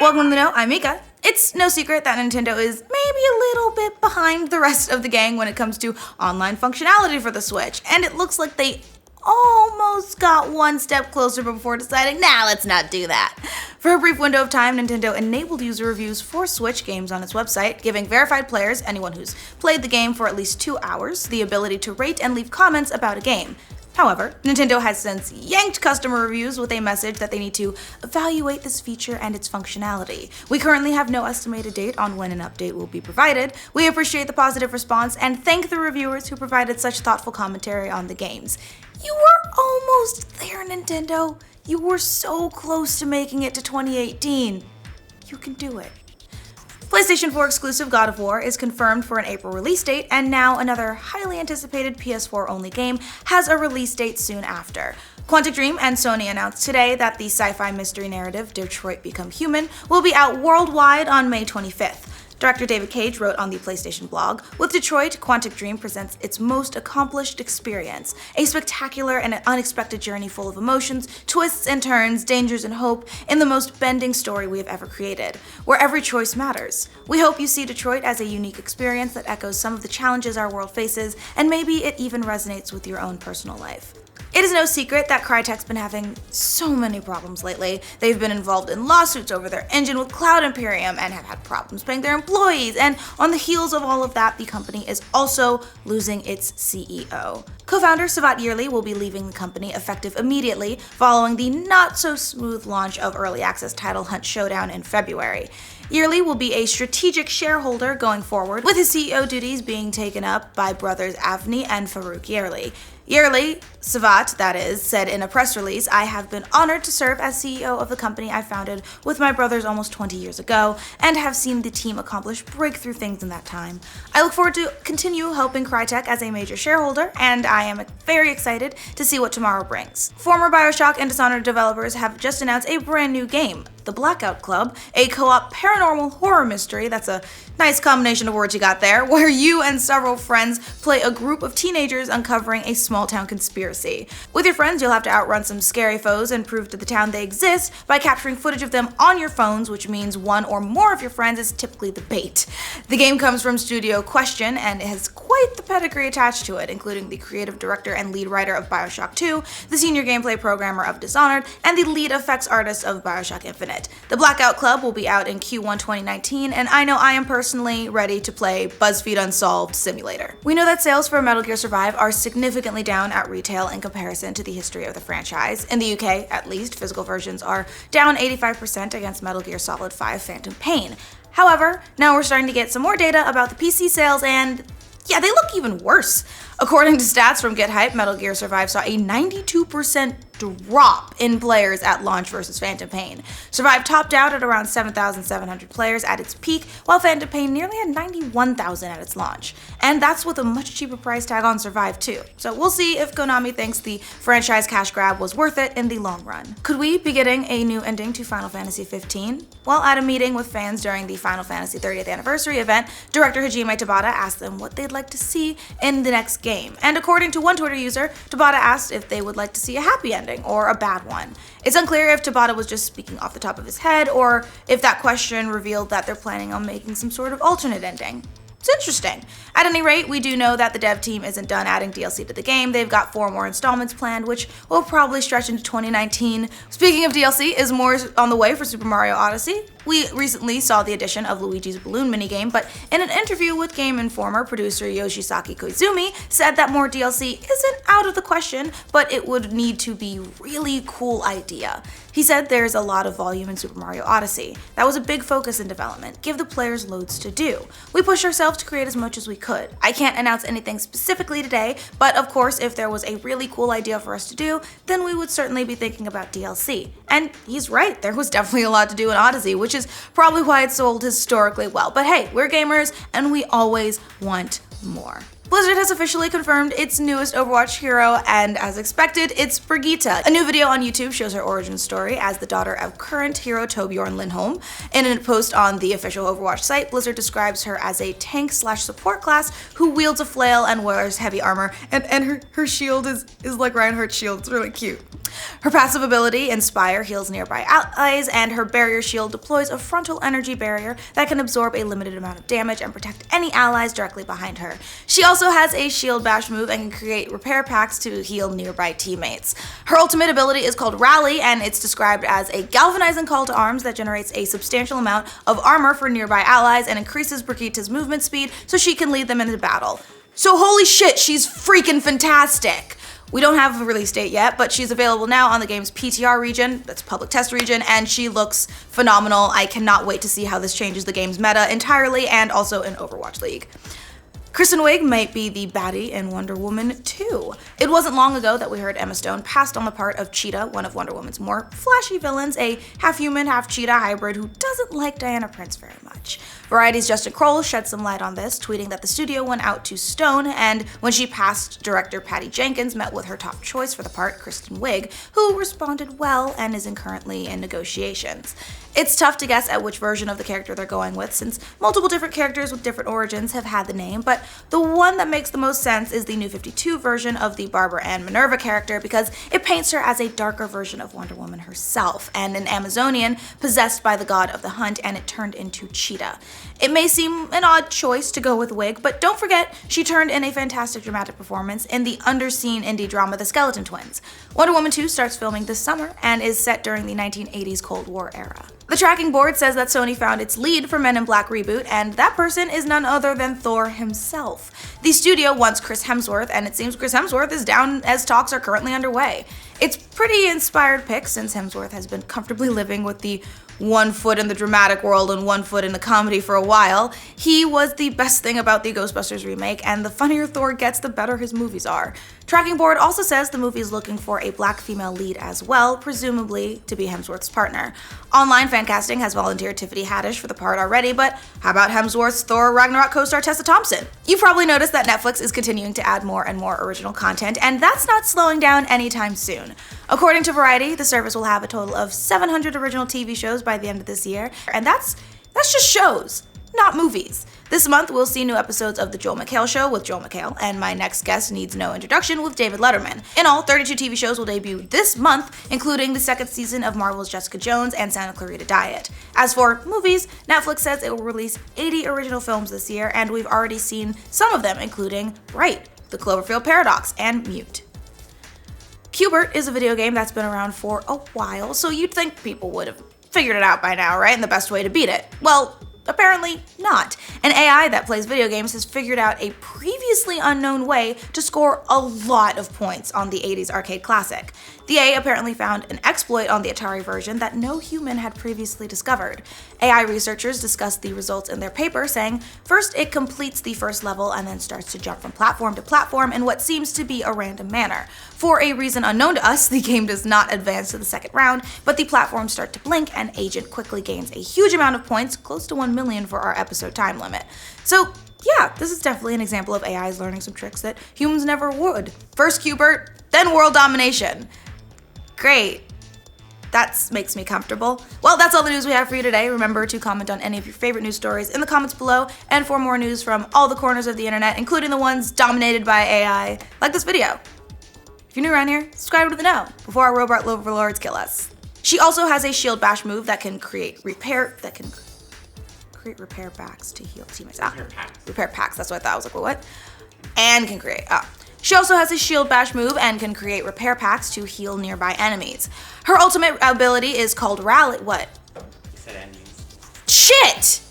Welcome to the Know, I'm Mica. It's no secret that Nintendo is maybe a little bit behind the rest of the gang when it comes to online functionality for the Switch, and it looks like they almost got one step closer before deciding, nah, let's not do that. For a brief window of time, Nintendo enabled user reviews for Switch games on its website, giving verified players, anyone who's played the game for at least 2 hours, the ability to rate and leave comments about a game. However, Nintendo has since yanked customer reviews with a message that they need to evaluate this feature and its functionality. We currently have no estimated date on when an update will be provided. We appreciate the positive response and thank the reviewers who provided such thoughtful commentary on the games. You were almost there, Nintendo. You were so close to making it to 2018. You can do it. PlayStation 4 exclusive God of War is confirmed for an April release date, and now another highly anticipated PS4-only game has a release date soon after. Quantic Dream and Sony announced today that the sci-fi mystery narrative Detroit Become Human will be out worldwide on May 25th. Director David Cage wrote on the PlayStation blog, "With Detroit, Quantic Dream presents its most accomplished experience, a spectacular and unexpected journey full of emotions, twists and turns, dangers and hope, in the most bending story we have ever created, where every choice matters. We hope you see Detroit as a unique experience that echoes some of the challenges our world faces, and maybe it even resonates with your own personal life." It is no secret that Crytek's been having so many problems lately. They've been involved in lawsuits over their engine with Cloud Imperium and have had problems paying their employees, and on the heels of all of that, the company is also losing its CEO. Co-founder Savat Yearly will be leaving the company effective immediately following the not-so-smooth launch of early access title Hunt Showdown in February. Yearly will be a strategic shareholder going forward, with his CEO duties being taken up by brothers Avni and Farouk Yearly. Yearly, Savat, that is, said in a press release, "I have been honored to serve as CEO of the company I founded with my brothers almost 20 years ago, and have seen the team accomplish breakthrough things in that time. I look forward to continue helping Crytek as a major shareholder, and I am very excited to see what tomorrow brings." Former BioShock and Dishonored developers have just announced a brand new game, The Blackout Club, a co-op paranormal horror mystery, that's a nice combination of words you got there, where you and several friends play a group of teenagers uncovering a small-town conspiracy. With your friends, you'll have to outrun some scary foes and prove to the town they exist by capturing footage of them on your phones, which means one or more of your friends is typically the bait. The game comes from Studio Question, and it has quite the pedigree attached to it, including the creative director and lead writer of BioShock 2, the senior gameplay programmer of Dishonored, and the lead effects artist of BioShock Infinite. The Blackout Club will be out in Q1 2019, and I know I am personally ready to play BuzzFeed Unsolved Simulator. We know that sales for Metal Gear Survive are significantly down at retail in comparison to the history of the franchise. In the UK, at least, physical versions are down 85% against Metal Gear Solid 5 Phantom Pain. However, now we're starting to get some more data about the PC sales, and yeah, they look even worse. According to stats from Get Hype, Metal Gear Survive saw a 92% drop in players at launch versus Phantom Pain. Survive topped out at around 7,700 players at its peak, while Phantom Pain nearly had 91,000 at its launch. And that's with a much cheaper price tag on Survive too. So we'll see if Konami thinks the franchise cash grab was worth it in the long run. Could we be getting a new ending to Final Fantasy XV? Well, at a meeting with fans during the Final Fantasy 30th anniversary event, director Hajime Tabata asked them what they'd like to see in the next game. And according to one Twitter user, Tabata asked if they would like to see a happy ending or a bad one. It's unclear if Tabata was just speaking off the top of his head or if that question revealed that they're planning on making some sort of alternate ending. It's interesting. At any rate, we do know that the dev team isn't done adding DLC to the game. They've got 4 more installments planned, which will probably stretch into 2019. Speaking of DLC, is more on the way for Super Mario Odyssey? We recently saw the addition of Luigi's Balloon minigame, but in an interview with Game Informer, producer Yoshisaki Koizumi said that more DLC isn't out of the question, but it would need to be really cool idea. He said there's a lot of volume in Super Mario Odyssey. That was a big focus in development. Give the players loads to do. We pushed ourselves to create as much as we could. I can't announce anything specifically today, but of course, if there was a really cool idea for us to do, then we would certainly be thinking about DLC. And he's right, there was definitely a lot to do in Odyssey, which is probably why it sold historically well. But hey, we're gamers, and we always want more. Blizzard has officially confirmed its newest Overwatch hero, and as expected, it's Brigitte. A new video on YouTube shows her origin story as the daughter of current hero Torbjorn Lindholm. In a post on the official Overwatch site, Blizzard describes her as a tank/support class who wields a flail and wears heavy armor, and her shield is like Reinhardt's shield. It's really cute. Her passive ability, Inspire, heals nearby allies, and her barrier shield deploys a frontal energy barrier that can absorb a limited amount of damage and protect any allies directly behind her. She also has a shield bash move and can create repair packs to heal nearby teammates. Her ultimate ability is called Rally, and it's described as a galvanizing call to arms that generates a substantial amount of armor for nearby allies and increases Brigitte's movement speed so she can lead them into battle. So holy shit, she's freaking fantastic! We don't have a release date yet, but she's available now on the game's PTR region, that's public test region, and she looks phenomenal. I cannot wait to see how this changes the game's meta entirely and also in Overwatch League. Kristen Wiig might be the baddie in Wonder Woman 2. It wasn't long ago that we heard Emma Stone passed on the part of Cheetah, one of Wonder Woman's more flashy villains, a half-human, half-cheetah hybrid who doesn't like Diana Prince very much. Variety's Justin Kroll shed some light on this, tweeting that the studio went out to Stone, and when she passed, director Patty Jenkins met with her top choice for the part, Kristen Wiig, who responded well and is currently in negotiations. It's tough to guess at which version of the character they're going with, since multiple different characters with different origins have had the name, but the one that makes the most sense is the New 52 version of the Barbara Ann Minerva character because it paints her as a darker version of Wonder Woman herself, and an Amazonian possessed by the god of the hunt, and it turned into Cheetah. It may seem an odd choice to go with Wiig, but don't forget, she turned in a fantastic dramatic performance in the underseen indie drama The Skeleton Twins. Wonder Woman 2 starts filming this summer and is set during the 1980s Cold War era. The tracking board says that Sony found its lead for Men in Black reboot, and that person is none other than Thor himself. The studio wants Chris Hemsworth, and it seems Chris Hemsworth is down as talks are currently underway. It's pretty inspired pick since Hemsworth has been comfortably living with the one foot in the dramatic world and one foot in the comedy for a while. He was the best thing about the Ghostbusters remake, and the funnier Thor gets, the better his movies are. Tracking board also says the movie is looking for a black female lead as well, presumably to be Hemsworth's partner. Online fan casting has volunteered Tiffany Haddish for the part already, but how about Hemsworth's Thor Ragnarok co-star Tessa Thompson? You've probably noticed that Netflix is continuing to add more and more original content, and that's not slowing down anytime soon. According to Variety, the service will have a total of 700 original TV shows by the end of this year, and that's just shows, not movies. This month, we'll see new episodes of The Joel McHale Show with Joel McHale, and My Next Guest Needs No Introduction with David Letterman. In all, 32 TV shows will debut this month, including the second season of Marvel's Jessica Jones and Santa Clarita Diet. As for movies, Netflix says it will release 80 original films this year, and we've already seen some of them, including Right, The Cloverfield Paradox, and Mute. QBert is a video game that's been around for a while, so you'd think people would have figured it out by now, right? And the best way to beat it. Well, apparently not. An AI that plays video games has figured out a previously unknown way to score a lot of points on the 80s arcade classic. The AI apparently found an exploit on the Atari version that no human had previously discovered. AI researchers discussed the results in their paper, saying, first, it completes the first level and then starts to jump from platform to platform in what seems to be a random manner. For a reason unknown to us, the game does not advance to the second round, but the platforms start to blink and Agent quickly gains a huge amount of points, close to 1 million for our episode time limit. So yeah, this is definitely an example of AIs learning some tricks that humans never would. First QBert, then world domination. Great. That makes me comfortable. Well, that's all the news we have for you today. Remember to comment on any of your favorite news stories in the comments below, and for more news from all the corners of the internet, including the ones dominated by AI, like this video. If you're new around here, subscribe to the know before our robot overlords kill us. She also has a shield bash move that can create repair packs to heal teammates. Repair packs, that's what I thought. I was like, what? And can create, She also has a shield bash move and can create repair packs to heal nearby enemies. Her ultimate ability is called Rally, what? You said enemies. Shit!